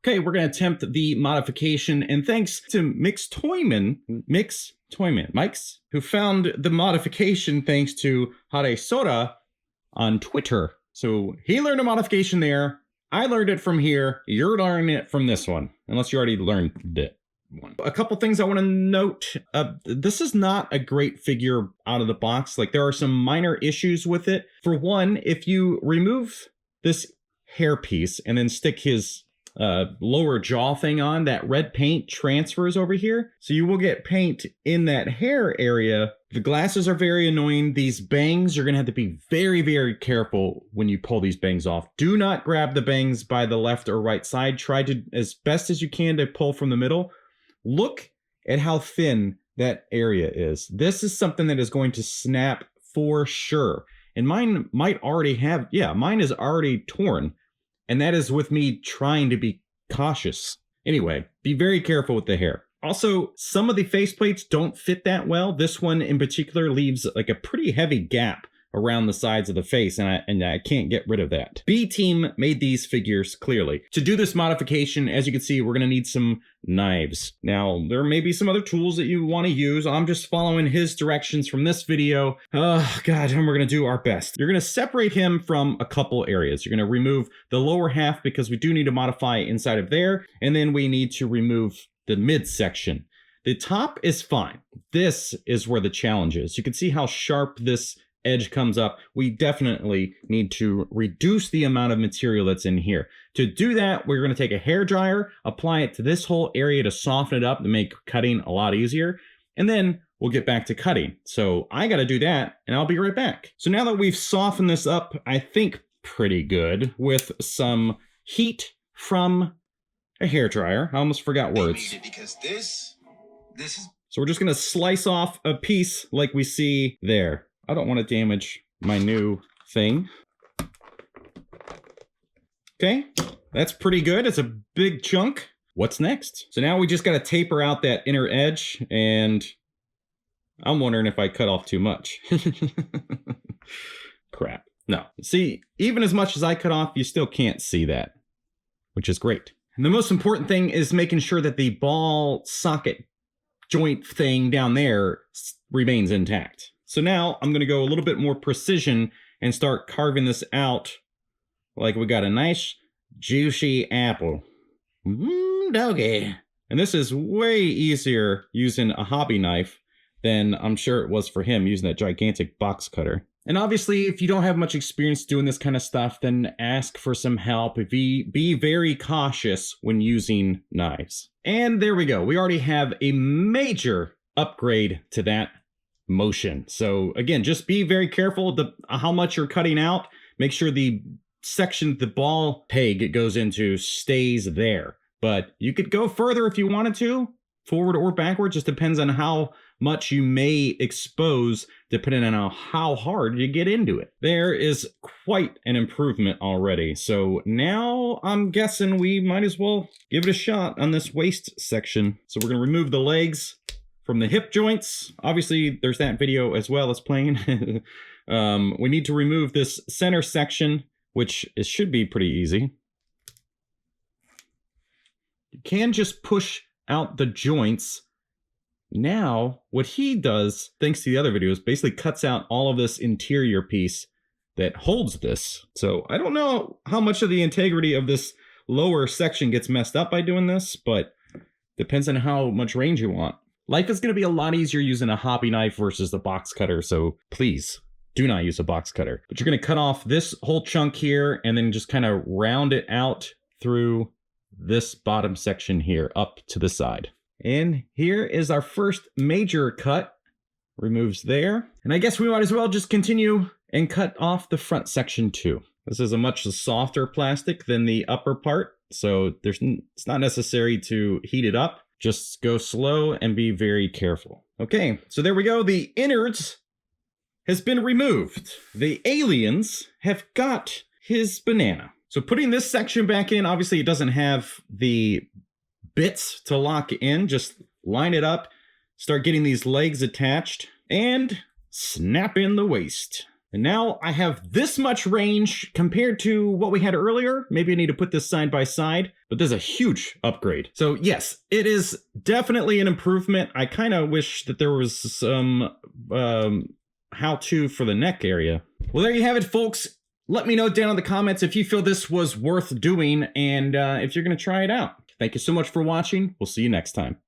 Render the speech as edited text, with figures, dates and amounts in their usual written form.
Okay, we're going to attempt the modification, and thanks to Mix Toyman, Mikes, who found the modification thanks to Hare Soda on Twitter. So he learned a modification there. I learned it from here. You're learning it from this one, unless you already learned it. A couple things I want to note. This is not a great figure out of the box. Like, there are some minor issues with it. For one, if you remove this hair piece and then stick his lower jaw thing on, that red paint transfers over here. So you will get paint in that hair area. The glasses are very annoying. These bangs, you're gonna have to be very, very careful when you pull these bangs off. Do not grab the bangs by the left or right side. Try to, as best as you can, to pull from the middle. Look at how thin that area is. This is something that is going to snap for sure. And mine might already have, yeah, mine is already torn. And that is with me trying to be cautious. Anyway, be very careful with the hair. Also, some of the faceplates don't fit that well. This one in particular leaves like a pretty heavy gap around the sides of the face, and I can't get rid of that. B Team made these figures clearly. To do this modification, as you can see, we're gonna need some knives. Now, there may be some other tools that you wanna use. I'm just following his directions from this video. Oh God, and we're gonna do our best. You're gonna separate him from a couple areas. You're gonna remove the lower half because we do need to modify inside of there, and then we need to remove the midsection. The top is fine. This is where the challenge is. You can see how sharp this edge comes up. We definitely need to reduce the amount of material that's in here. To do that, we're going to take a hair dryer, apply it to this whole area to soften it up to make cutting a lot easier, and then we'll get back to cutting. So I got to do that, and I'll be right back. So now that we've softened this up, I think pretty good with some heat from a hair dryer. I almost forgot words. Because this is. So we're just going to slice off a piece like we see there. I don't want to damage my new thing. Okay, that's pretty good. It's a big chunk. What's next? So now we just got to taper out that inner edge, and I'm wondering if I cut off too much. Crap. No. See, even as much as I cut off, you still can't see that, which is great. And the most important thing is making sure that the ball socket joint thing down there remains intact. So now I'm going to go a little bit more precision and start carving this out like we got a nice juicy apple. Doggy. And this is way easier using a hobby knife than I'm sure it was for him using that gigantic box cutter. And obviously, if you don't have much experience doing this kind of stuff, then ask for some help. Be very cautious when using knives. And there we go. We already have a major upgrade to that motion. So again, just be very careful how much you're cutting out. Make sure the section the ball peg it goes into stays there. But you could go further if you wanted to, forward or backward. Just depends on how much you may expose, depending on how hard you get into it. There is quite an improvement already. So now I'm guessing we might as well give it a shot on this waist section. So we're going to remove the legs from the hip joints. Obviously, there's that video as well as playing. We need to remove this center section, which should be pretty easy. You can just push out the joints. Now, what he does, thanks to the other videos, basically cuts out all of this interior piece that holds this. So I don't know how much of the integrity of this lower section gets messed up by doing this, but depends on how much range you want. Life is going to be a lot easier using a hobby knife versus the box cutter, so please do not use a box cutter. But you're going to cut off this whole chunk here and then just kind of round it out through this bottom section here up to the side. And here is our first major cut. Removes there. And I guess we might as well just continue and cut off the front section too. This is a much softer plastic than the upper part, so it's not necessary to heat it up. Just go slow and be very careful. Okay, so there we go. The innards has been removed. The aliens have got his banana. So putting this section back in, obviously it doesn't have the bits to lock in. Just line it up, start getting these legs attached, and snap in the waist. And now I have this much range compared to what we had earlier. Maybe I need to put this side by side, but this is a huge upgrade. So yes, it is definitely an improvement. I kind of wish that there was some how-to for the neck area. Well, there you have it, folks. Let me know down in the comments if you feel this was worth doing and if you're going to try it out. Thank you so much for watching. We'll see you next time.